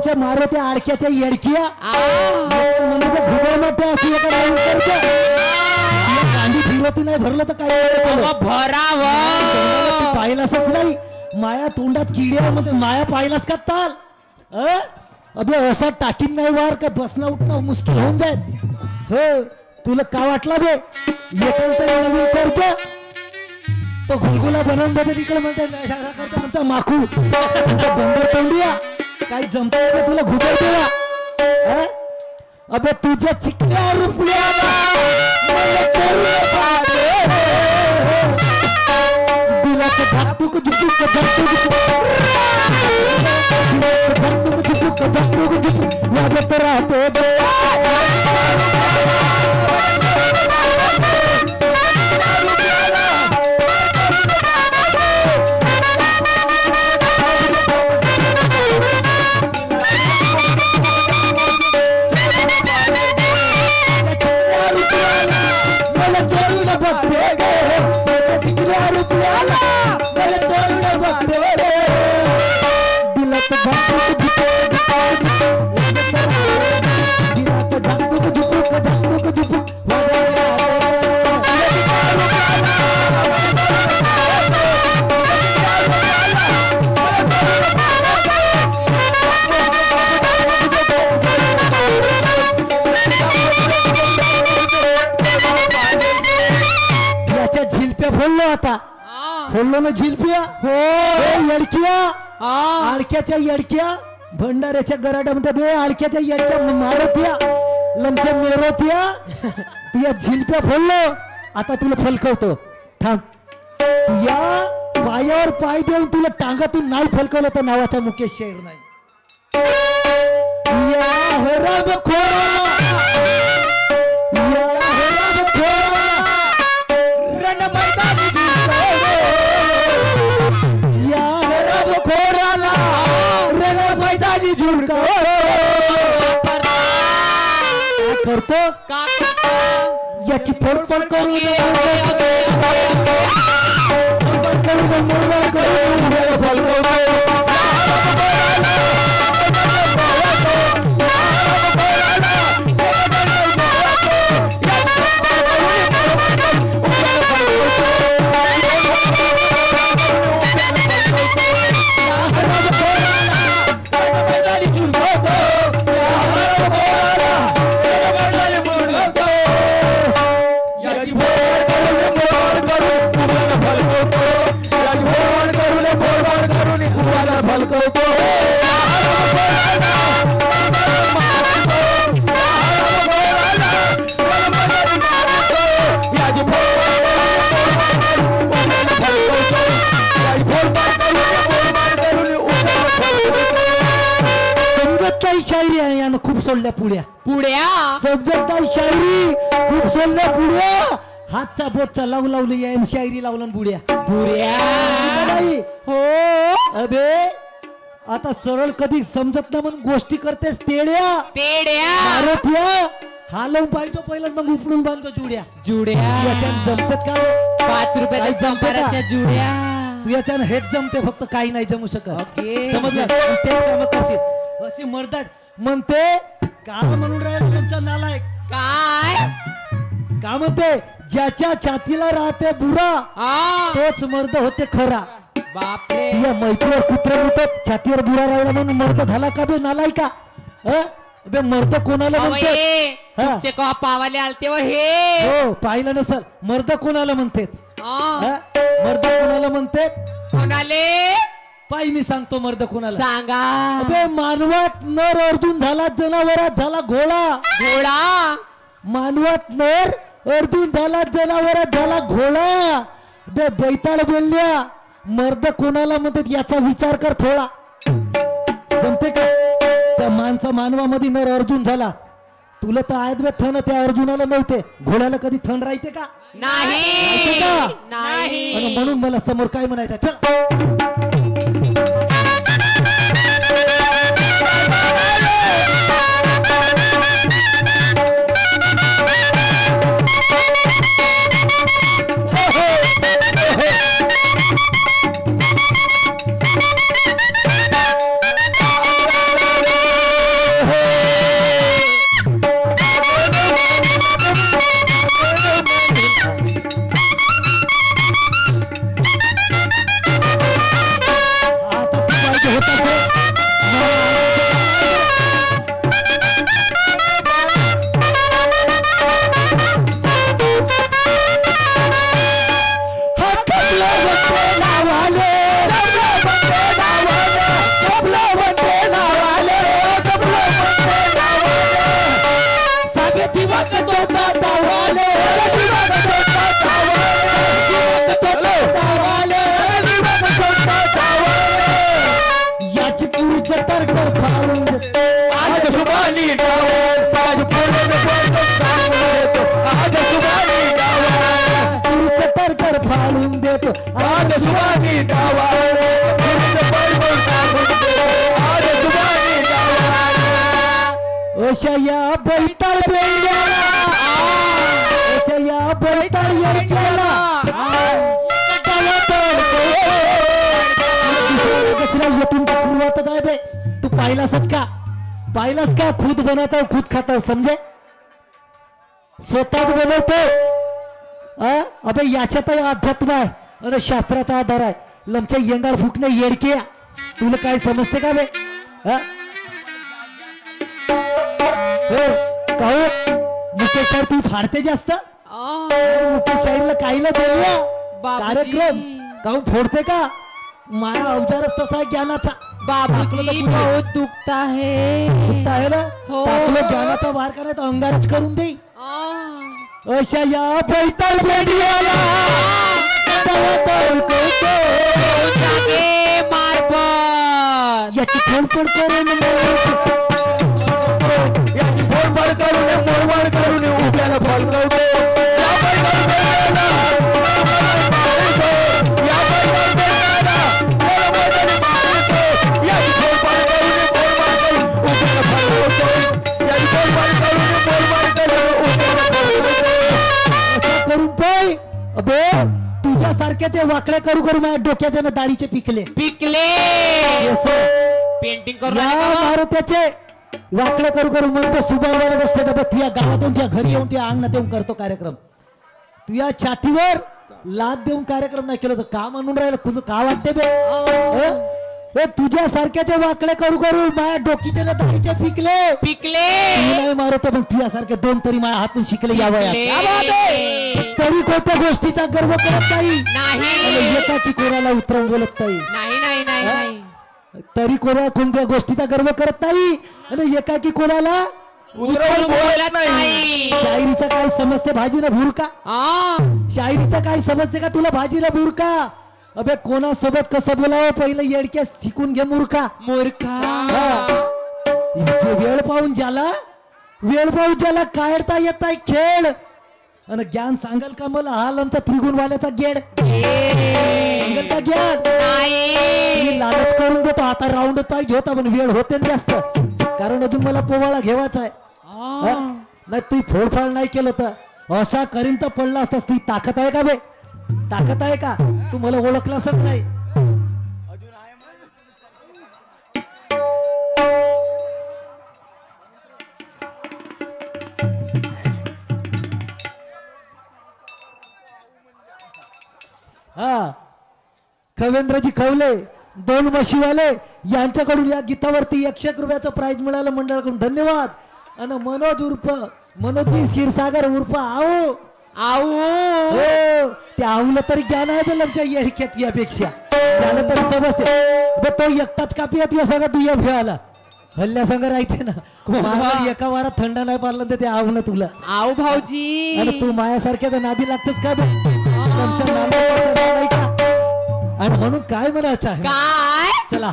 लमच्या मारो त्या आडक्याच्या येडकिया म्हणून ते घुगळ मोठे अशी एका नवीन करतो गांडी फिरवती नाही भरलं तर काय भरावं पाहिलासच नाही माया तोंडात किड्यामध्ये माया पाहिलास का ताल अबे असा टाकीन नाही वार का बसणं उठणं मुश्किल होऊन जाईल हो तुला का वाटला बे येतं तरी नवीन करतो तो गुलगुला बनवून देते तिकडे म्हणता माखू बंदर तोंडिया काही जमत तुला घुगल तुला अबे तुझ्या चिकल्या रुपया दिला झटूक झुटूक लागत राहते खोललो ना झिलपिया हो येडकिया आळक्याच्या येडकिया भंडाऱ्याच्या गराड्यामध्ये बे आळक्याच्या येडक्या मारत्या लमच्या मेरत्या तुया झिलप्या फोडलो आता तुला फलकवतो थांब तुया पायावर पाय देऊन तुला टांगातून नाही फलकवलं तर नावाचा मुकेश शेर नाही या हराम खोरा करतो याची फोडफोड करून शायरी आहे यानं खूप सोडल्या पुढ्या समजत शायरी खूप सोडल्या पुढ्या हातचा बोटचा लावली आहे शायरी लावलं बुड्या हो अबे आता सरळ कधी समजत ना म्हणून गोष्टी करतेस तेड्या हालवून पाहिजे पहिलं मग उपडून बांधतो जुड्या याच्यात जमतेच का 5 रुपये जमते जुड्या तू याच्यानं हेच जमते फक्त काही नाही जमू शकत समजलं तेच काम करशील अशी मर्दात म्हणते का म्हणून राहिला तुमचा नालायक काय का म्हणते ज्याच्या छातीला राहते बुरा तोच मर्द होते खरा बापरे या मैत्रीवर कुत्रे मुतत छातीवर बुरा राहिला म्हणून मर्द झाला का बे नालायका बे मर्द कोणाला म्हणते पावाले आलते हे हो पाहिलं नसल मर्द कोणाला म्हणते मर्द कोणाला म्हणते कोणाले पाय मी सांगतो मर्द कोणाला सांगा अबे मानवात नर अर्जुन झाला जनावरात झाला घोडा मानवात नर अर्जुन झाला जनावरात झाला घोडा बे बैताळ बोलल्या मर्द कोणाला म्हणतात याचा विचार कर थोडा जमते का त्या मानवामध्ये नर अर्जुन झाला तुला तर आहेत बे थन त्या अर्जुनाला नव्हते घोड्याला कधी थन राहते का नाही म्हणून मला समोर काय म्हणायचं चल या बैताळ बेंड्याला अशा या बैताळ येडक्याला येथून सुरुवातच आहे बे. तू पाहिलास का खुद बनवतो खुद खातो समजे स्वतःच बनवतो. अबे याच्यात अध्यात्म आहे आणि शास्त्राचा आधार आहे. लमच्या येंगाळ फुकणे येडके तुला काय समजते का बे? हो मुकेश शाहीर तू फाडते जास्त. मुकेश शाहीरला काहीला बोलूया कार्यक्रम काहून फोडते का? माया अवजारच तसा आहे ज्ञानाचा. बाबूजी बहुत दुखता है ना टाकलं ज्ञानाचा वार करायचा अंगारच करून दे. अशा या बैताळ बेंड्याला याची फोडफोड करून मोडवाड करून उभ्याला फलकवतो. अबे तुझ्यासारख्याचे वाकडे करू करू माझ्या डोक्याचे ना दाढीचे पिकले पेंटिंग करू मारुत्याचे वाकडे करू करू म्हणतो सुभावरच असते. तुझ्या गावातून तुझ्या घरी येऊन तुझ्या अंगणात येऊन करतो कार्यक्रम. तुझ्या छातीवर लाद देऊन कार्यक्रम नाही केलं तर का म्हणून राहिलं तुझं का वाटते बे? तुझ्यासारख्याचे वाकडे करू करू माझ्या डोकीचे ना दाढीचे पिकले नाही मारतो. पण तुझ्यासारखे दोन तरी माझ्या हातून शिकले या वयात तरी कोणत्या गोष्टीचा गर्व करत नाही. एकाकी कोणाला उतरवून बोलत नाही. तरी कोणत्या गोष्टीचा गर्व करत नाही आणि एकाकी कोणाला उतरवून बोलत नाही. शायरीचं काय समजते भाजीला भुरका? शायरीचं काय समजते का तुला भाजीला भुरका? अबे कोणासोबत कसं बोलावं पहिलं येडक्या शिकून घे मूर्खा. वेळ पाहून ज्याला काढता येत आहे खेळ आणि ज्ञान सांगाल का मला हा आमचा त्रिगुणवाल्याचा गेड सांगाल का ज्ञान? लालच करून देतो आता राऊंड पाहिजे होता पण वेळ होते जास्त कारण अजून मला पोवाळा घेवायचा आहे. नाही तू फोडफाड नाही केलं तर असा करीन तर पडला असतास. तुझी ताकद आहे का बे? ताकद आहे का? तू मला ओळखलासच नाही. हा खवेंद्रजी खवले 2 म्हशीवाले यांच्याकडून या गीतावरती 101 रुपयाचं प्राइज मिळालं मंडळाकडून धन्यवाद. आणि मनोजी क्षीरसागर उर्फ आऊ ते आवलं तरी ज्ञान आहे बेल आमच्या येडक्यात यापेक्षा त्याला तरी समजते. तो एकटाच कापी तुझ्या सगळं तुझ्या भेळाला हल्ल्या संग राहते ना एका वारात थंड नाही पाडलं तर ते आवलं तुला आऊ भाऊजी. आणि तू मायासारख्या तर नादी लागतेच का बे? आमच्या नामाचं नाव नाही का? आणि म्हणून काय म्हणायचं आहे काय चला